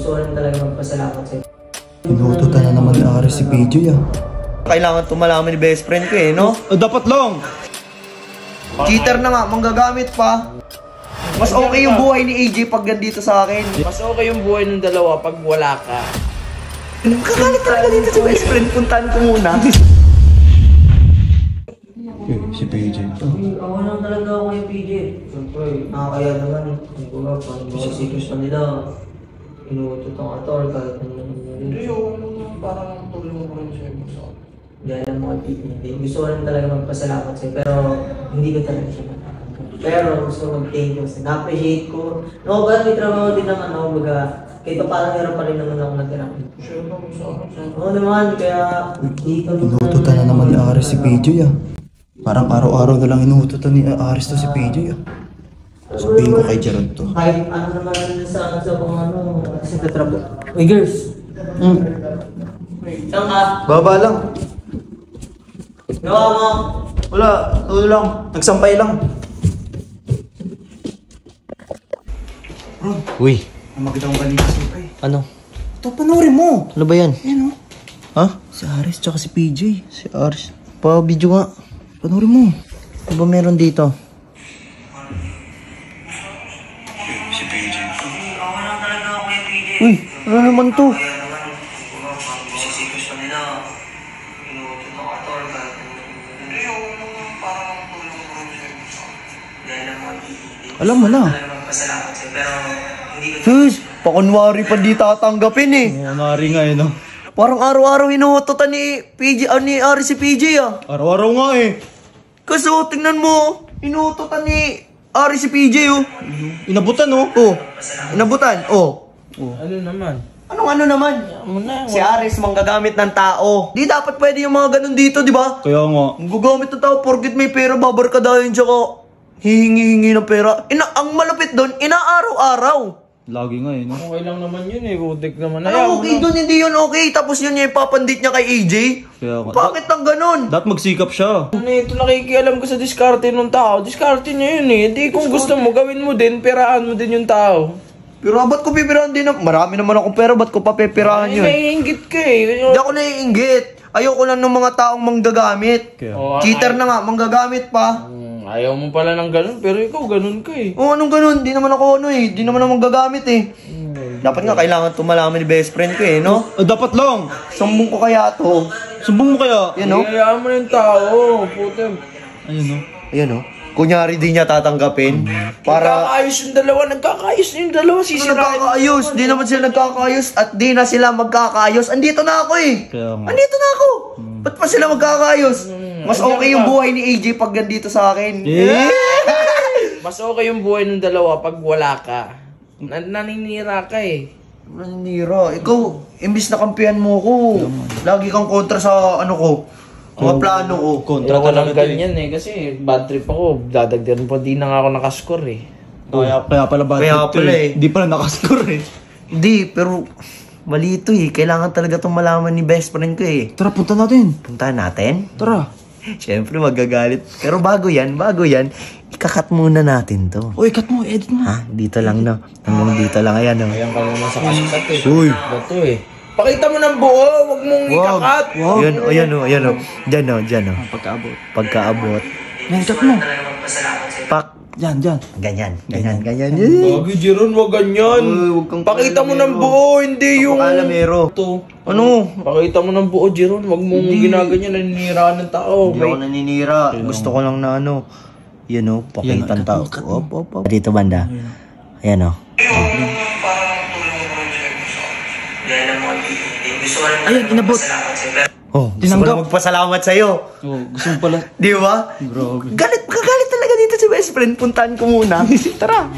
gusto ko rin talaga magpasalamat sa'yo. Inututan na naman ni Aris si PJ ah. Kailangan tumalaman ni best friend ko eh, no? Dapat lang! Cheater na nga, manggagamit pa. Mas okay yung buhay ni AJ pag nandito sa akin. Mas okay yung buhay ng dalawa pag wala ka. Kagalit talaga dito sa best friend. Puntahan ko muna. Si PJ to. Ako lang talaga ako kay PJ. Siyempre, nakakaya naman. Ang baga, paano mga secrets na nila. Inuutot ang ator kahit ano. Hindi yun, parang tuloy mo rin siya. Dahil ang mga PJ. Gusto ko rin talaga magpasalamat sa'yo, pero hindi ko talaga siya matatanggap. Pero gusto ko mag-thank you kasi na-appreciate ko. No, ba, may trabaho din naman ako. Baga, kahit pa parang hirap pa rin naman ako natira. Oo naman, kaya dito. Inututan na naman ni Aris si PJ ah. Parang araw-araw na lang inututan ni Aris to si PJ ah. Sabihin ko kay Gerald to. Kahit ano naman sa kung ano, sa tatrapo. Uy, girls! Saan ka? Baba lang. Gawa mo! Wala, tulo lang. Nagsampay lang. Ron, Uy, ang magandang balita sa'yo pre. ano? Ito, panoorin mo. Ano ba yan? Ayan o. Ha? Si Aris tsaka si PJ. Si Aris. Pa-video nga. Panoorin mo. Ano ba meron dito? Si PJ. Uy, ano naman to? Alam mo na. Sus, pakunwari pa di tatanggapin eh. Oo, nari nga eh no. Parang araw-araw inuutotan ni PJ, ni Aris si PJ ah. Araw-araw nga eh. Kasi oh, tingnan mo, inuutotan ni Aris si PJ oh. Inabutan oh. Oh, inabutan, oh. Ano naman? Anong ano naman? Si Aris manggagamit ng tao. Di dapat pwede yung mga ganun dito, di ba? Kaya nga. Ang gagamit ng tao, porkit may pera, babarkadahin siya ko. Hihingi-hingi ng pera. Ang malapit doon, inaaraw-araw. Lagi nga eh no. Okay lang naman yun eh, kutik naman. Ano okay doon, hindi yun okay. Tapos yun yung ipapandit niya kay AJ. Kaya nga. Bakit ang ganun? Dapat magsikap siya. Ano ito, nakikialam ko sa diskarte ng tao. Diskarte niya yun eh. Hindi kung gusto mo, gawin mo din, perahan mo din yung tao. Pero ba't ko pipirahan din? Marami naman akong pera, ba't ko papipirahan Ay, yun? naiingit ka eh. Hindi ako naiinggit. Ayoko lang ng mga taong manggagamit. Kaya. Cheater na nga, manggagamit pa. Ayaw mo pala ng ganun, pero ikaw ganun ka eh. Oh, anong ganun? Di naman ako ano eh. Di naman ako manggagamit eh. Dapat nga kailangan tumalaman ni best friend ko eh, no? Dapat lang. Sumbong ko kaya to. Sumbong mo kaya. Yan no? Hayaan mo yung tao, putem. Ayun no. Ayan no? Kunyari di niya tatanggapin. Para... Nagkakaayos yung dalawa, nagkakaayos yung dalawa, Ano sisirain. nagkakaayos? Di naman sila nagkakaayos at di na sila magkakaayos. Andito na ako eh. Kaya nga. Andito na ako. Ba't pa sila magkakaayos? Mas okay yung buhay ni AJ pag nandito sa akin. Mas okay yung buhay ng dalawa pag wala ka. Naninira ka eh. Naninira. Ikaw, imbis na kampihan mo ko, lagi kang kontra sa ano ko. Mga plano ko. Kontra Ayoko talaga ng to eh. ganyan eh, kasi bad trip ako. Dadagdagan pa, di na nga ako nakascore eh. Kaya pala ba? Kaya pala eh. Di pala nakascore eh. Hindi, pero mali ito eh. Kailangan talaga itong malaman ni best friend ko eh. Tara, punta natin. Puntahan natin. Tara. Siyempre magagalit. Pero bago yan, ikakat muna natin to. Uy, cut mo, edit mo. Ha? Dito lang no. Hanggang dito lang ayan no. Ayan ka naman sa kasikat eh. Uy. Bato eh. Pakita mo ng buo, wag mong ikakat. Wow. Ayan o. Diyan o. Pagkaabot. Pagkaabot. Yan, cut mo. Pak. Yan. Ganyan. Bagay, Jeron, wag ganyan. Uy, wag kang Pakita mo ng buo, hindi yung... Kalamero. Ito. Ano? Pakita mo ng buo, Jeron. Wag mong ginaganyan, naniniraan ng tao. Hindi ako naninira. Gusto ko lang na ano. Yan o. Pakitang tao. Op. Dito banda. Ayan o. Ayun, inabot. Oh, gusto ko lang magpasalamat sa'yo. Oh, gusto mo pala. Di ba? Grabe. Kagalit talaga dito si best friend. Puntahan ko muna. Tara.